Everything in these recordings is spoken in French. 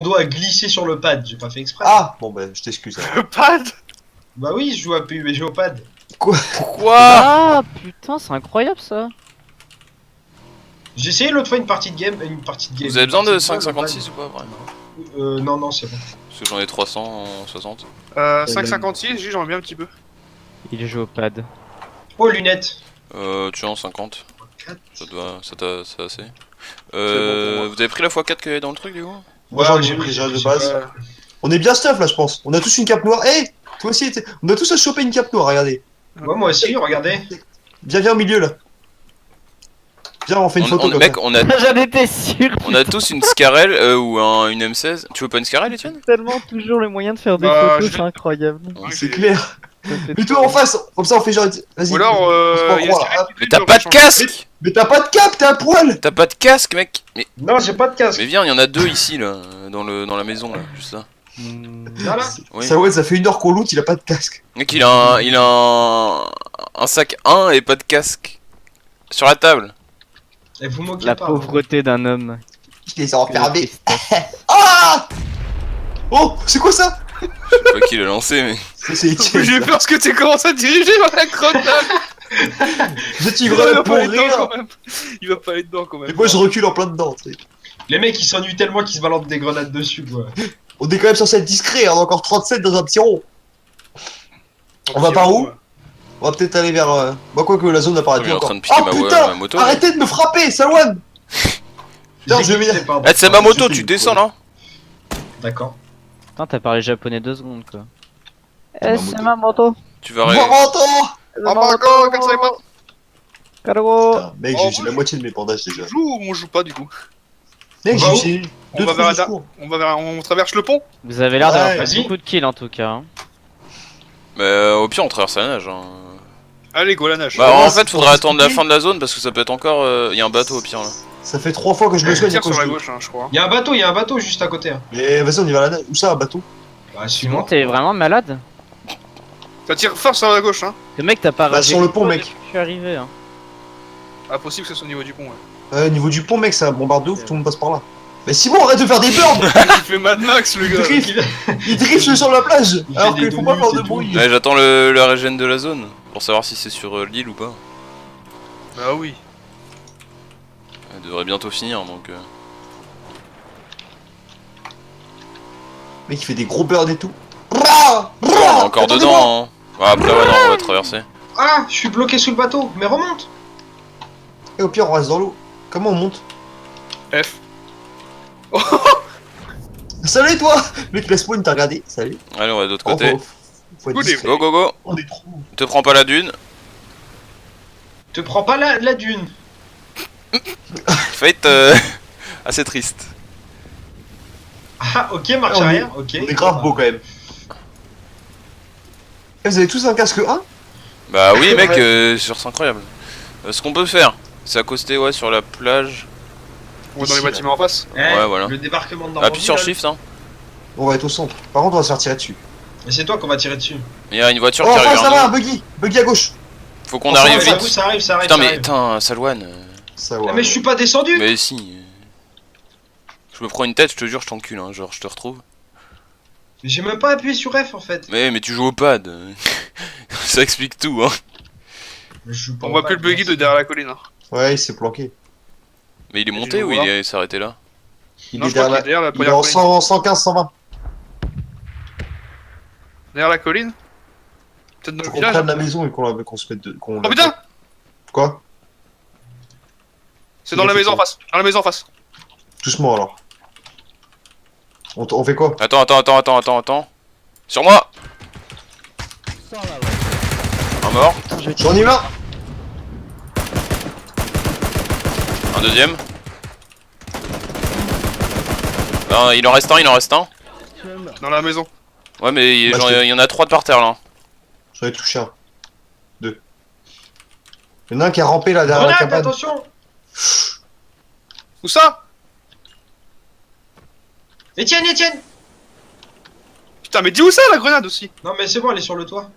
dos a glissé sur le pad, j'ai pas fait exprès. Ah bon bah je t'excuse. Le pad. Bah oui, je joue à PUBG au pad. Quoi? Pourquoi? Ah putain, c'est incroyable ça. J'ai essayé l'autre fois une partie de game. Vous avez besoin de partie vol au 5,56 ou pas vraiment? pad. Non, non, c'est bon. Parce que j'en ai 360. 5,56, j'en ai bien un petit peu. Il joue au pad. Oh, lunettes. Tu es en 50. Ça doit. Ça assez. C'est bon pour moi. Vous avez pris la x4 qu'il y avait dans le truc du coup? Moi j'en ai j'ai pris pris déjà de j'ai base. pris- On est bien stuff là je pense. On a tous une cape noire. Eh toi aussi on a tous à choper une cape noire, regardez. Ouais, moi aussi, regardez. Viens au milieu là. Viens on fait une photo comme Mec, ça. J'en étais sûr. on a tous une Scarel ou une M16. Tu veux pas une Scarel, Etienne? Tellement toujours les moyens de faire des Bah, photos, je- c'est incroyable. C'est clair. Ça fait Mets-toi trop en face, comme ça on fait genre. Vas-y. Ou alors, on se prend y a croix, ce là. Mais t'as pas de casque! Mais t'as pas de cape, t'es un poil. T'as pas de casque, mec! Non, j'ai pas de casque. Mais viens, il y en a deux ici là, dans la maison là, juste là. Voilà. Oui. Ça ouais, ça fait 1 heure qu'on loot, il a pas de casque. Mec, il a un sac 1 et pas de casque. Sur la table. Et vous moquez La pas. pauvreté d'un homme. Il les a enfermés. Ah oh, c'est quoi ça? Je sais pas qui l'a lancé, mais. C'est Etienne. J'ai peur que tu commences à te diriger vers la grenade. Je Il tigre va pour pas aller dedans rire. quand même. Il va pas aller dedans quand même. Et moi je recule en plein dedans, tu sais. Les mecs, ils s'ennuient tellement qu'ils se balancent des grenades dessus, quoi. On est quand même censé être discret, hein, on a encore 37 dans un petit rond. On va par où? On va peut-être aller vers. Bah, quoi que la zone apparaît Il plus est en encore. train de piquer Oh ma putain! moto. Arrêtez de me frapper, Salwan! Putain, je vais sais, venir. pardon. Eh, c'est ma moto, je tu sais, descends là? D'accord. Putain, t'as parlé japonais 2 secondes quoi. ma C'est moto. ma moto. Tu vas Moi, ré... m'entends! Oh, pas encore, comme ça, il part. Cargo. Putain, mec, Oh, j'ai la moitié de mes bandages déjà. On joue ou on joue pas du coup? Mec, On va où j'ai On deux va trous vers de la- secours. On traverse le pont? Vous avez l'air d'avoir Ouais, fait vas-y. beaucoup de kills en tout cas. Hein. Mais au pire, on traverse la nage. Hein. Allez, go la nage. Bah, Ouais, en c'est fait, faudrait pour attendre la expliquer. fin de la zone parce que ça peut être encore. Il y a un bateau au pire là. Ça fait 3 fois que je me soigne à Tire cause sur la de. gauche, hein, je crois. Il y a un bateau juste à côté. Hein. Mais vas-y, on y va à la nage. Où ça, un bateau? Bah, Simon, suis-moi. t'es vraiment malade? Ça tire fort sur la gauche, hein. Le mec, t'as pas Bah, ragé sur le une pont, fois mec. depuis que je suis arrivé. Hein. Impossible que ce soit au niveau du pont, ouais. Au niveau du pont, mec, ça bombarde de ouf, tout le monde passe par là. Mais Simon, arrête de faire des burns! Il fait Mad Max, le Il gars. drift, il drift sur la plage! Il fait Alors des qu'il faut pas donuts faire et de tout. bruit. Ouais, j'attends la régène de la zone pour savoir si c'est sur l'île ou pas. Bah oui. Elle devrait bientôt finir donc. Mec, il fait des gros burns et tout. On est encore dedans. Hein. Ouais, après, ouais, non, on va traverser. Ah, je suis bloqué sous le bateau. Mais remonte. Et au pire, on reste dans l'eau. Comment on monte? F. Salut toi! Mec, laisse-moi une t'as regardé. Salut. Allez, on va de l'autre Oh, côté. faut être Good discret. Go, go, go. On est trop. Te prends pas la dune. Te prends pas la dune. Fate assez triste. Ah, ok, marche On est- arrière. Ok. On est grave beau quand même. Eh, vous avez tous un casque 1? Bah oui, mec, c'est incroyable. Ce qu'on peut faire, c'est accoster ouais, sur la plage. On va dans les Ici, bâtiments en face. Eh, Ouais, voilà. Le débarquement de Normandie. Appuie sur là. Shift, hein. On va être au centre. Par contre, on va se faire tirer dessus. Mais c'est toi qu'on va tirer dessus. Il y a une voiture Oh, qui en arrive face, ça vers va, un nous. buggy! Buggy à gauche! Faut qu'on Oh, arrive Ça vite. arrive, ça arrive, ça arrive. Putain, ça mais arrive. putain, Salouane. Ça, Ah, ouais. mais je suis pas descendu. Mais si. Je me prends une tête, je te jure, je t'encule, hein. Genre, je te retrouve. Mais j'ai même pas appuyé sur F en fait. Mais tu joues au pad. Ça explique tout, hein. Je joue pas On au voit pad, plus le buggy de derrière la colline. Hein. Ouais, il s'est planqué. Mais il est J'ai monté dû ou le il voir. s'est arrêté là? Il Non, est je crois derrière qu'il est derrière la Il est première en colline. 100, 115, 120. Derrière la colline. Peut-être dans Faut le qu'on village. prenne la maison et qu'on se mette de. Oh putain! Quoi? C'est dans la maison en face. Dans la maison en face. Doucement alors. On fait quoi? Attends. Sur moi! Un mort, J'en ai un! un deuxième. Non, il en reste un. Dans la maison. Ouais, mais Bah, il y en a 3 de par terre là. J'en ai touché un. 2. Il y en a un qui a rampé là derrière la Grenade, cabane. attention. Où ça? Etienne. Putain, mais dis où ça la grenade aussi? Non mais c'est bon, elle est sur le toit.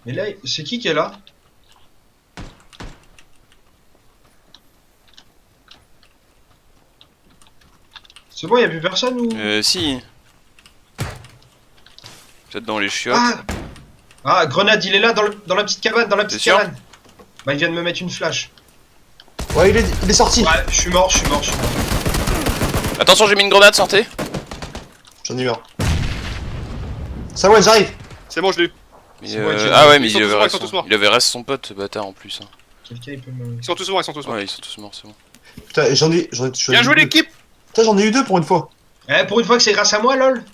Mais là, c'est qui est là? C'est bon, y'a plus personne ou... Si. Peut-être dans les chiottes. Ah, grenade, il est là, dans la petite cabane, T'es sûr? Bah, il vient de me mettre une flash. Ouais, il est sorti. Ouais, je suis mort. Attention, j'ai mis une grenade, sortez. J'en ai eu un. Ça ouais, j'arrive. C'est bon, je l'ai eu. Mais, C'est moi qui ai- ah ouais, mais Ils sont tous morts, ils sont tous morts. il avait reste son pote, ce bâtard en plus. Hein. Quelqu'un, il peut me... Ils sont tous morts, ils sont tous morts. Ouais, ils sont tous morts, c'est bon. Putain, j'en ai Bien joué eu deux. l'équipe. Putain, j'en ai eu deux pour une fois. Eh, pour une fois que c'est grâce à moi, lol.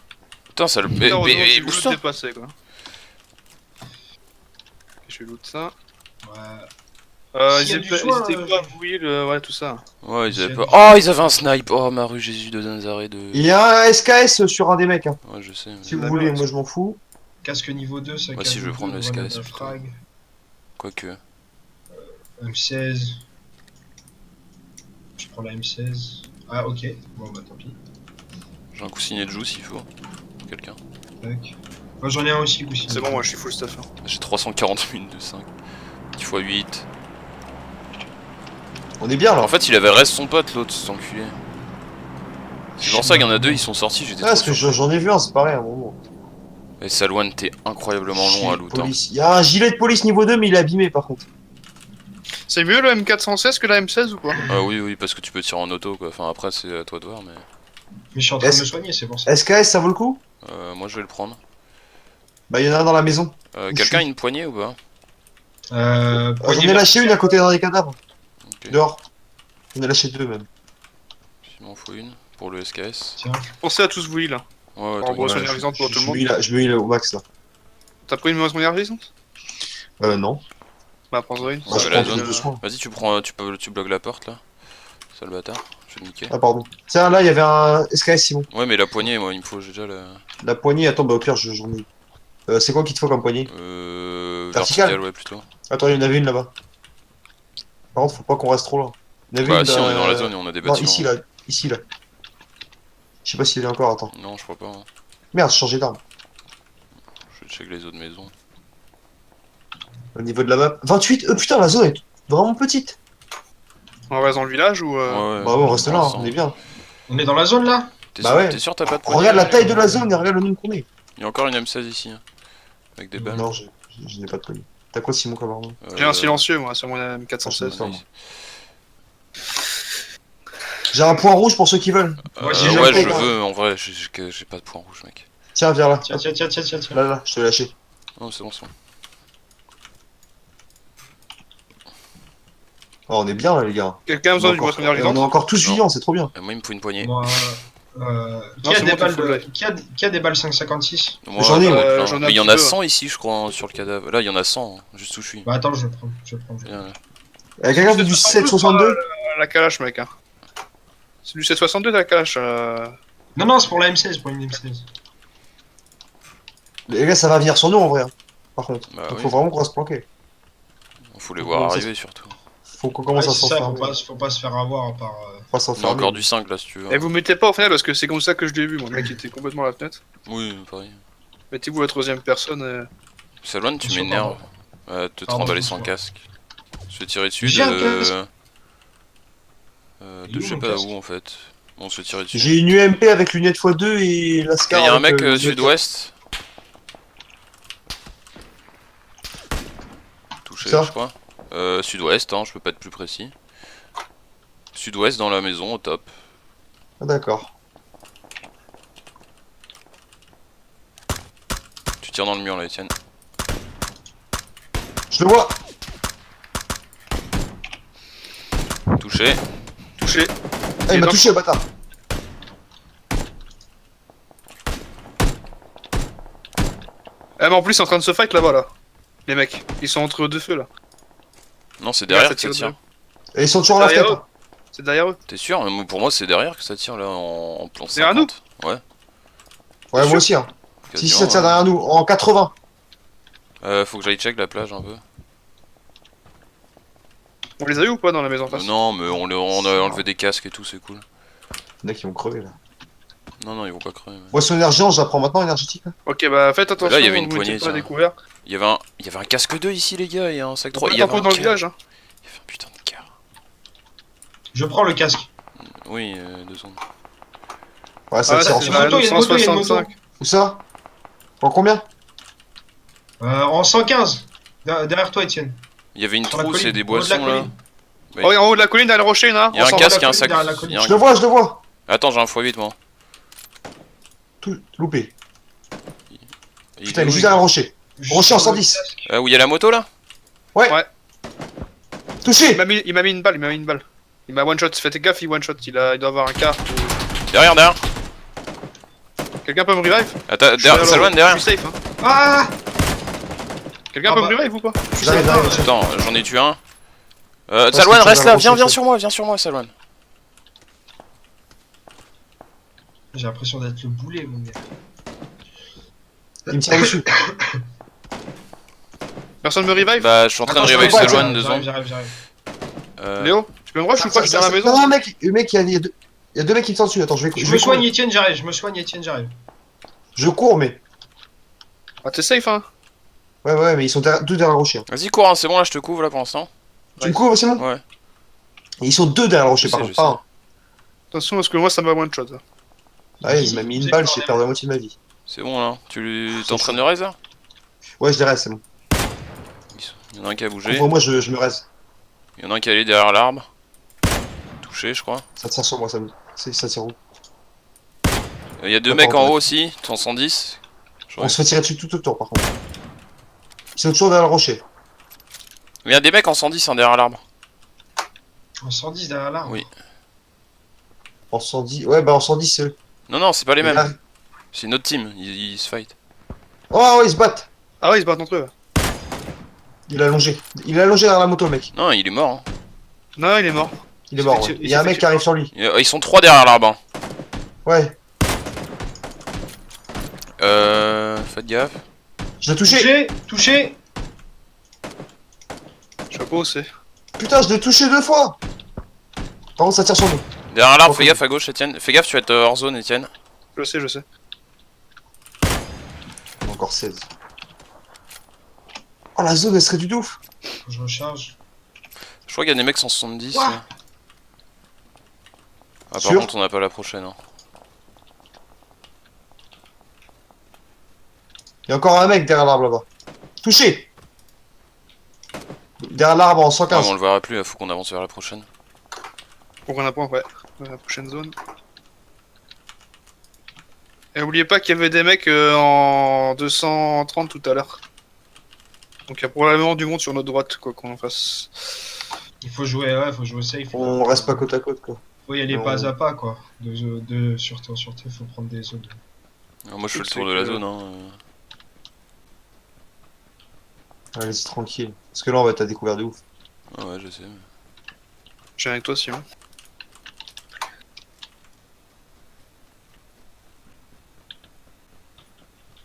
Putain, ça le. Putain, heureusement, Mais j'ai bouge-toi. voulu dépasser, quoi. Je vais loot ça. Ouais. S'il y a du choix, N'hésitez pas à bouillir, ouais, tout ça. Ouais, ils avaient C'est- pas. Oh, ils avaient un snipe. Oh, Marie Jésus de Nazareth de. Il y a un SKS sur un des mecs. Hein. Ouais, je sais. Si vous D'accord. voulez, moi je m'en fous. Casque niveau 2, ça Ouais, si je veux prendre le SKS, frag. Quoique. M16. Je prends la M16. Ah, ok. Bon, bah tant pis. J'ai un coussinet de joue s'il faut. Quelqu'un. Tac. Moi j'en ai un aussi, Goussi. C'est bon, moi je suis full stuff. Hein. J'ai 340 minutes de 5. 10 x 8. On est bien là. En fait, il avait reste son pote, l'autre, cet enculé. C'est pour ça qu'il y en a deux, ils sont sortis, j'étais Ah, trop parce que surpris. j'en ai vu un, c'est pareil à un moment. Et Salouane, t'es incroyablement long à Gilet de loot. Hein. police. Il y a un gilet de police niveau 2, mais il est abîmé par contre. C'est mieux le M416 que la M16 ou pas? Ah oui, oui, parce que tu peux tirer en auto, quoi. Enfin, après, c'est à toi de voir, mais. Mais je suis en train de Est-ce- me soigner, c'est pour ça. SKS, ça vaut le coup? Moi, je vais le prendre. Bah, il y en a un dans la maison. Quelqu'un a une poignée ou pas? J'en Poignée ai lâché une à côté d'un des cadavres. Ok. Dehors. J'en ai lâché deux même. Il m'en faut une pour le SKS. Tiens. Pensez à tous vous là. Ouais, ouais, En toi, gros, ouais. c'est énergisante pour tout le Je monde. me heal au max là. T'as pris une mauvaise énergisante? Non. Bah, prends-en une. Moi, Ouais, je la prends zone. plus de soins. Vas-y, tu prends, tu bloques la porte là. Sale bâtard, je vais te niquer. Ah, pardon. Tiens, là, il y avait un SKS, Simon. Ouais, mais la poignée, moi, il me faut j'ai déjà la. La poignée, attends, bah au pire, j'en ai. C'est quoi qu'il te faut comme poignée? Vertical, ouais, plutôt. Attends, il y en avait une là-bas. Par contre, faut pas qu'on reste trop loin. Il y en avait Bah, une, si, on est dans la zone et on a des Non, bâtiments. ici là. Ici là. Je sais pas s'il est encore, attends. Non, je crois pas. Hein. Merde, j'ai changé d'arme. Je vais check les autres maisons. Au niveau de la map. 28 putain, la zone est vraiment petite. On reste dans le village ou. Ouais, ouais. Bah ouais, on reste là, Pour on est bien. On est dans la zone là? T'es Bah sûr, ouais. t'es sûr t'as pas de poignée? Regarde la taille de la zone et regarde le nombre qu'on est. Il y a encore une M16 ici. Hein. Avec des balles. Non, je n'ai pas de poignée. T'as quoi, Simon, comme arme? J'ai un silencieux, moi, sur mon M416. Attends. J'ai un point rouge pour ceux qui veulent. Moi, j'ai ouais, jamais je pas. veux, en vrai, j'ai pas de point rouge, mec. Tiens, viens là. Tiens. Là, je te l'ai lâché. Non, c'est bon, c'est bon. Oh, on est bien là, les gars. Quelqu'un a besoin d'une boisson On est énergisante? encore tous Non. vivants, c'est trop bien. Moi, il me faut une poignée. Moi, qui Non, a c'est des bon, balles t'es full de... life. qui a des balles 5,56? Moi, J'en ai, ouais, moi. plein. J'en ai un Mais il y en petit a peu. 100 ici, je crois, sur le cadavre. Là, il y en a 100, hein, juste où je suis. Bah attends, je prends. Viens, là. Y'a quelqu'un qui a du 762? La calache, mec. Hein. C'est du 762 la calache. Non, c'est pour la M16, pour une M16. Les gars, ça va venir sur nous en vrai. Hein. Par contre. Bah Donc, oui. faut vraiment qu'on reste planquer. Faut les voir Ouais, ça, arriver surtout. Faut qu'on commence Ouais, à c'est ça, s'enfermer. faut pas se faire avoir par... Pas On a s'enfermer. encore du 5 là si tu veux. Et vous mettez pas au final parce que c'est comme ça que je l'ai vu, mon mec était complètement à la fenêtre. Oui, pareil. Mettez-vous la troisième personne. Salouane, tu Attention, m'énerves. Te Pardon, trimballer sans bonsoir. casque. Je vais tirer dessus J'ai un de. casque. De je sais mon pas casque où en fait. Bon, je vais tirer dessus. J'ai une UMP avec lunettes x2 et la Scar. Il y a un avec, mec lunettes- sud-ouest. Touché, Ça je crois. Sud-ouest, hein, je peux pas être plus précis. Sud-ouest dans la maison, au top. Ah, d'accord. Tu tires dans le mur là, Etienne. Je le vois. Touché. Touché. Ah, il m'a dans- touché, le bâtard. Ah, mais en plus, c'est en train de se fight là-bas, là. Les mecs, ils sont entre deux feux là. Non, c'est derrière ça que ça tire tire. Et ils sont toujours à la Derrière fenêtre. C'est derrière eux. T'es sûr? Pour moi, c'est derrière que ça tire là en plan 50. Derrière nous? Ouais. Ouais, moi aussi. Hein. Si, quasiment, ça tire ouais. derrière nous. En 80. Faut que j'aille check la plage un peu. On les a eu ou pas dans la maison en face? Non, mais on a enlevé des casques et tout, c'est cool. Les mecs, ils vont crever là. Non, ils vont pas crever. mais- Boisson énergisante, je la prends maintenant, énergétique. Là. Ok, bah faites attention. Là, il y avait une vous poignée, mettez pas à tiens. découvert. Il y avait un casque 2 ici, les gars, et un sac 3. Faites Il y un avait peu un dans le car. village. Hein. Il y avait un putain de car. Je prends le casque. Oui, 2 secondes. Ouais, ça Ah, tire en c'est soi. la moto, il y a une moto, il y a une moto. 165. Où ça? En combien? En 115. Derrière toi, Etienne. Il y avait une Sur la trousse colline, et des en haut de la boissons là. colline. Oui. Oh, et en haut de la colline, derrière le rocher, il y en a un. Il y a On un s'en va casque de et la un colline, sac. derrière la il y colline. a un- Je le vois, je le vois. Attends, j'ai un x8 moi. Tout loupé. Il Putain, il est où, juste derrière le rocher. Rocher en sur 110. Où il y a la moto là? Touché. Il m'a mis une balle, Il m'a one shot, faites gaffe, il one shot, il doit avoir un quart. Derrière, derrière. Quelqu'un peut me revive? Attends, Je suis alors- Salwan derrière. Je suis safe, hein. Ah Quelqu'un Ah peut bah. me revive ou pas? J'arrive, j'arrive. Attends, j'en ai tué un. Parce Salwan, que tu reste vas là, le viens rocher, viens sur moi, Salwan. J'ai l'impression d'être le boulet, mon gars. Il me tire dessus. Personne me revive? Bah, je suis en train de Attends, je revive peux pas, Salwan, j'arrive, 2 j'arrive, secondes. j'arrive. Léo, tu peux me rush ou pas? Je suis dans la maison. Non, mec, il y a deux mecs qui me tirent dessus. Attends, je Je vais me soigne, courir. Etienne, j'arrive. Je me soigne, Etienne, j'arrive. Je cours, mais. Ah, t'es safe, hein? Ouais, mais ils sont deux derrière le rocher. Vas-y, cours, hein, c'est bon, là, je te couvre là pour l'instant. Tu me couvres, c'est bon? Ouais. Et ils sont deux derrière le rocher, Je par sais, contre, je pas sais. un. Attention, parce que moi, ça m'a one shot. Ah ouais, il m'a mis une balle, j'ai perdu la moitié de ma vie. C'est bon là. T'es en train de le raise là? Ouais, je les reste, c'est bon. Il y en a un qui a bougé. Couvre-moi, je me reste. Il y en a un qui est allé derrière l'arbre. Touché, je crois. Ça tire sur moi, ça tire où? Il y a deux Attends, mecs en attends. haut aussi, 110. On se fait tirer dessus tout autour, par contre. Ils sont toujours derrière le rocher. Il y a des mecs en 110 hein, derrière l'arbre. En 110 derrière là. Oui. En 110, ouais, bah en 110, c'est eux. Non, c'est pas les Là. mêmes. C'est une autre team, ils se fight. Oh, ouais, ils se battent. Ah ouais, ils se battent entre eux. Il est allongé. Il est allongé derrière la moto, mec. Non, il est mort. Hein. Non, il est mort. Il est mort, ouais. Il y a un mec qui arrive sur lui. Ils sont 3 derrière l'arbre. Hein. Ouais. Faites gaffe. Je l'ai touché. Touché, touché. Je sais pas où c'est. Putain, je l'ai touché 2 fois. Par contre, ça tire sur nous. Derrière l'arbre, Ok. fais gaffe à gauche, Etienne. Fais gaffe, tu vas être hors zone, Etienne. Je sais. Encore 16. Oh, la zone, elle serait du ouf. Faut que je recharge. Je crois qu'il y a des mecs 170. Ouah. Ah, par Sûr contre, on n'a pas la prochaine. Hein. Il y a encore un mec derrière l'arbre là-bas. Touché. Derrière l'arbre en Ouais, 115. mais on le verra plus, il faut qu'on avance vers la prochaine. Pour qu'on a point, ouais. Dans la prochaine zone. Et oubliez pas qu'il y avait des mecs en 230 tout à l'heure. Donc il y a probablement du monde sur notre droite, quoi qu'on en fasse. Il faut jouer, ouais, faut jouer safe. On reste pas côte à côte, quoi. Faut y aller Non. pas à pas, quoi. De sûreté en sûreté, faut prendre des zones. Alors, moi, je fais le C'est tour de la que- zone. Hein. Allez-y, tranquille. Parce que là, on va être à découvert de ouf. Ah ouais, je sais. Je viens avec toi, Simon.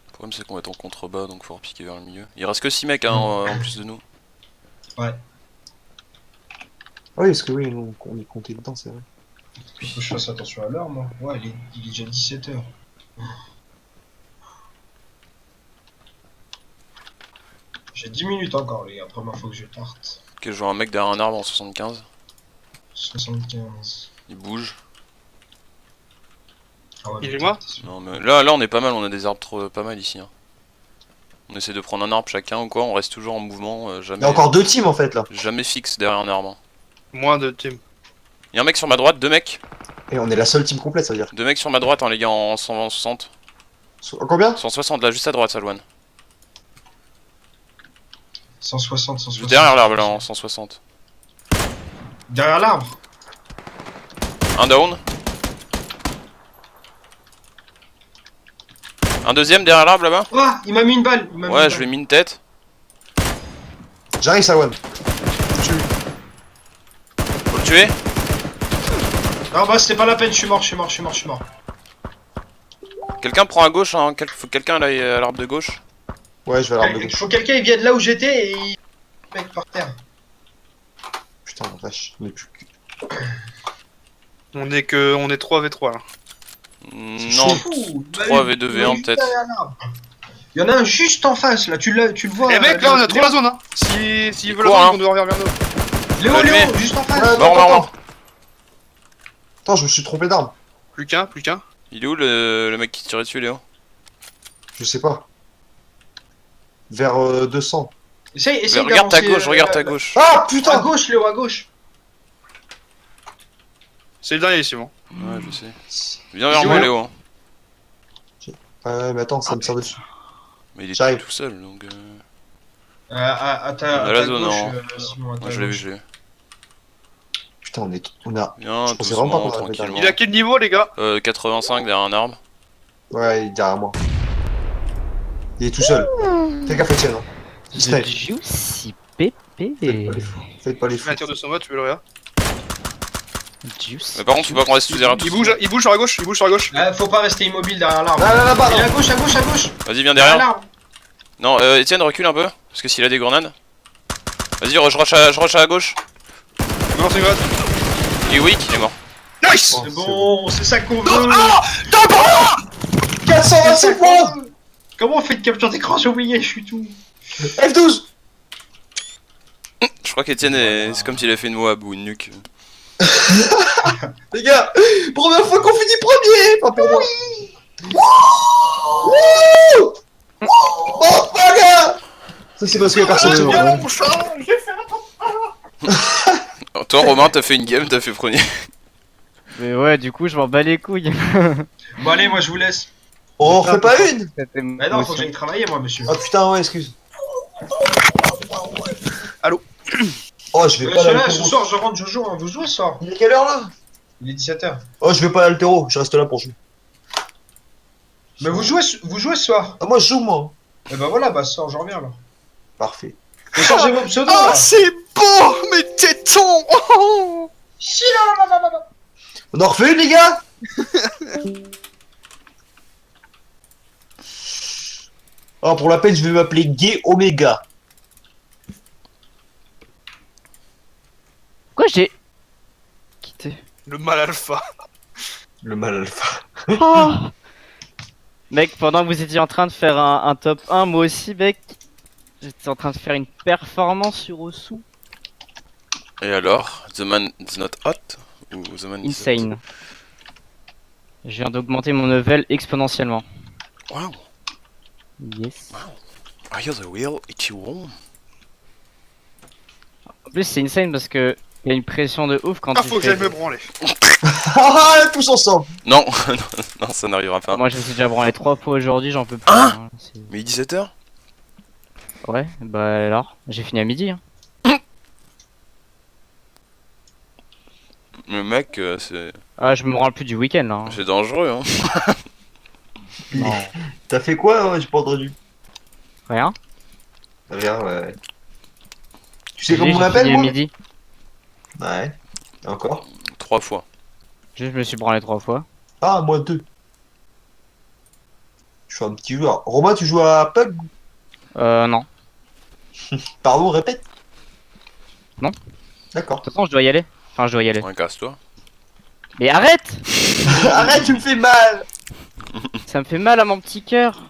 Le problème, c'est qu'on va être en contrebas, donc faut repiquer vers le milieu. Il reste que 6 mecs hein, en plus de nous. Ouais. Oui, parce que oui, nous, on est compté dedans, c'est vrai. Faut que je fasse attention à l'heure, moi. Ouais, il est déjà 17h. J'ai 10 minutes encore, les gars. Première fois que je parte. Ok, je vois un mec derrière un arbre en 75. 75. Il bouge. Ah ouais, Il est putain, moi t'es sûr. Non, mais là, on est pas mal, on a des arbres pas mal ici. Hein. On essaie de prendre un arbre chacun ou quoi, on reste toujours en mouvement, Il y jamais, a encore 2 teams en fait là. jamais fixe derrière un arbre. Hein. Moins de team. Il y a un mec sur ma droite, 2 mecs. Et on est la seule team complète, ça veut dire. 2 mecs sur ma droite, hein, les gars, en 160. Combien 160 là, juste à droite, Salwan. 160, 160. Juste derrière l'arbre là, en 160. Derrière l'arbre. Un down. Un deuxième derrière l'arbre là-bas. Ah, il m'a mis une balle. il m'a mis Ouais, une je lui ai balle. mis une tête. J'arrive, Sawan. Faut le tuer. Non, bah c'était pas la peine, je suis mort. Quelqu'un prend à gauche, hein. Faut que quelqu'un aille à l'arbre de gauche. Ouais, je vais à l'arbre de gauche. Faut que quelqu'un il vienne là où j'étais et il... Mec par terre. Putain, la vache. On est plus. On est 3v3 là. Non, Fou, 3 V2 V1 peut-être. Il y en a un juste en face là, tu le vois. Eh mec, là on a trop Léo, la zone hein. S'ils veulent court, la hein. zone, on doit revenir vers nous. Léo, Allumé. juste en face. Ouais, Mort, mort, mort. Attends, je me suis trompé d'arme. Plus qu'un. Il est où le mec qui tirait dessus, Léo? Je sais pas. Vers 200. Essaye Regarde ta d'avancer, gauche, regarde ta gauche. Ah À putain. gauche, Léo, à gauche. C'est le dernier, Simon. Ouais, je sais. Viens vers moi, Ouais. Léo. Hein. Ouais, mais attends, ça me sert dessus. Mais il est J'arrive. tout seul, donc... À ta, On a à la ta zone, gauche, hein. Simon, à ta Moi, je l'ai vu, gauche. je l'ai vu. Putain, on a. Viens, Je pensais vraiment pas doucement, qu'on avait tranquillement. Il est à quel niveau, les gars? 85 derrière un arbre. Ouais, il est derrière moi. Il est tout seul. Fais gaffe, Etienne. Hein. Il snipe. Juicy Faites pépé. pas les fous. Faites pas les Je mets fous. un tir de 100 watts, tu veux le regarder? Juicy. Mais par contre, faut pas qu'on reste tous derrière tout. Il bouge sur la gauche, il bouge sur la gauche. Faut pas rester immobile derrière l'arbre. Là-bas, Il est non. à gauche, à gauche, à gauche. Vas-y, viens Derrière derrière. l'arbre. Non, Etienne, recule un peu. Parce que s'il a des grenades. Vas-y, je rush à la gauche. Je balance une grenade. Il est weak, il est mort. Nice! C'est bon, c'est ça qu'on veut. 426 points. Comment on fait de capture d'écran? J'ai oublié, je suis tout. F12. Je crois qu'Etienne, c'est comme s'il avait fait une Moab ou une nuque. Les gars, première fois qu'on finit premier. Pas pour moi. Wouh. Oh, les gars. Ça, c'est parce que personne Alors, toi, Romain, t'as fait une game, t'as fait premier. Mais ouais, du coup, je m'en bats les couilles. Bon, allez, moi je vous laisse. On en refait pas une. Bah non, faut que j'aille travailler, moi, monsieur. Ah putain, ouais, excuse. Allô. Oh, je vais pas Monsieur, là, l'altéro. ce soir, je rentre Jojo, hein. Vous jouez ce soir? Il est quelle heure là? Il est 17h. Oh, je vais pas à l'altéro, je reste là pour jouer. Mais vous jouez ce soir? Ah, moi je joue, moi. Et bah voilà, bah ce soir, je reviens alors. Parfait. J'ai changé mon pseudo Ah, là. c'est beau, mes tétons! Oh. On en refait une, les gars? Oh, pour la peine, je vais m'appeler Gay Omega. Pourquoi j'ai quitté? Le mal alpha. Le mal alpha. Oh mec, pendant que vous étiez en train de faire un top 1, moi aussi, mec, j'étais en train de faire une performance sur Osu. Et alors, the man is not hot? Ou the man is Insane. Je viens d'augmenter mon level exponentiellement. hot? Wow. Yes. Are you the real Ichigo? En plus, c'est insane parce que il y a une pression de ouf quand Ah, tu faut que fais... j'aille me branler. Ah, tous ensemble. Non, non, ça n'arrivera pas. Moi, je me suis déjà branlé 3 fois aujourd'hui, j'en peux plus. Hein hein, c'est- Mais 17h? Ouais, bah alors, j'ai fini à midi. Hein. Le mec, Ah, je me branle plus du week-end là. hein. c'est dangereux, hein. Non, T'as fait quoi? Ouais, j'ai pas entendu. rien. Rien, ouais. Tu sais J'ai comment on m'appelle, fini à moi? midi. Ouais. Encore? 3 fois. Juste, je me suis branlé 3 fois. Ah, moi 2. Je suis un petit joueur. Romain, tu joues à Pug? Non. Pardon, répète. Non. D'accord. De toute façon, je dois y aller. Enfin, je dois y aller. Ouais, casse-toi. Mais arrête! Arrête, tu me fais mal. Ça me fait mal à mon petit cœur.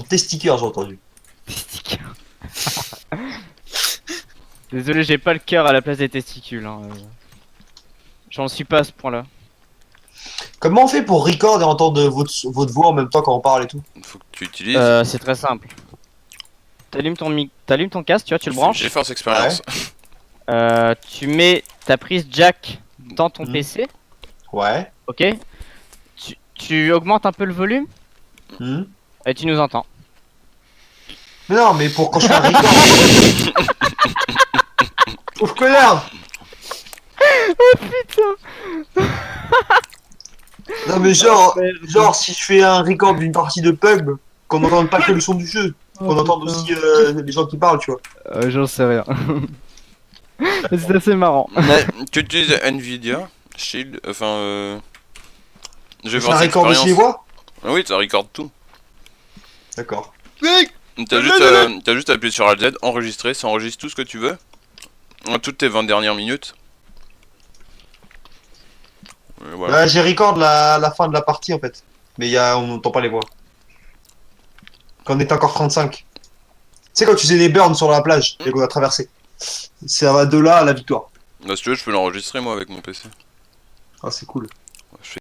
Tes stickers, j'ai entendu. Testicules. Désolé, j'ai pas le cœur à la place des testicules. Hein. J'en suis pas à ce point-là. Comment on fait pour record et entendre votre voix en même temps quand on parle et tout? Faut que tu utilises. C'est très simple. T'allumes ton casque, tu vois, tu le branches. J'ai force expérience. Tu mets ta prise jack dans ton Mhm. PC, Ouais. ok? Tu augmentes un peu le volume Hmm. et tu nous entends. Mais non, mais pour quand je fais un record. Pauvre connard. Non mais genre si je fais un record d'une partie de pub, qu'on n'entende pas que le son du jeu, qu'on entende aussi les gens qui parlent, tu vois. J'en sais rien. C'est assez marrant. Mais tu utilises Nvidia, Shield, enfin j'ai C'est un record aussi les voix? Ah oui, ça record tout. D'accord. Mec, T'as juste à appuyer sur Alt Z, enregistrer, ça enregistre tout ce que tu veux. Toutes tes 20 dernières minutes. Et voilà. Ouais, j'ai record la fin de la partie en fait. Mais on n'entend pas les voix. Quand on est encore 35. Tu sais quand tu faisais des burns sur la plage et qu'on a traversé. Ça va de là à la victoire. Bah, si tu veux, je peux l'enregistrer moi avec mon PC. Ah c'est cool. Je fais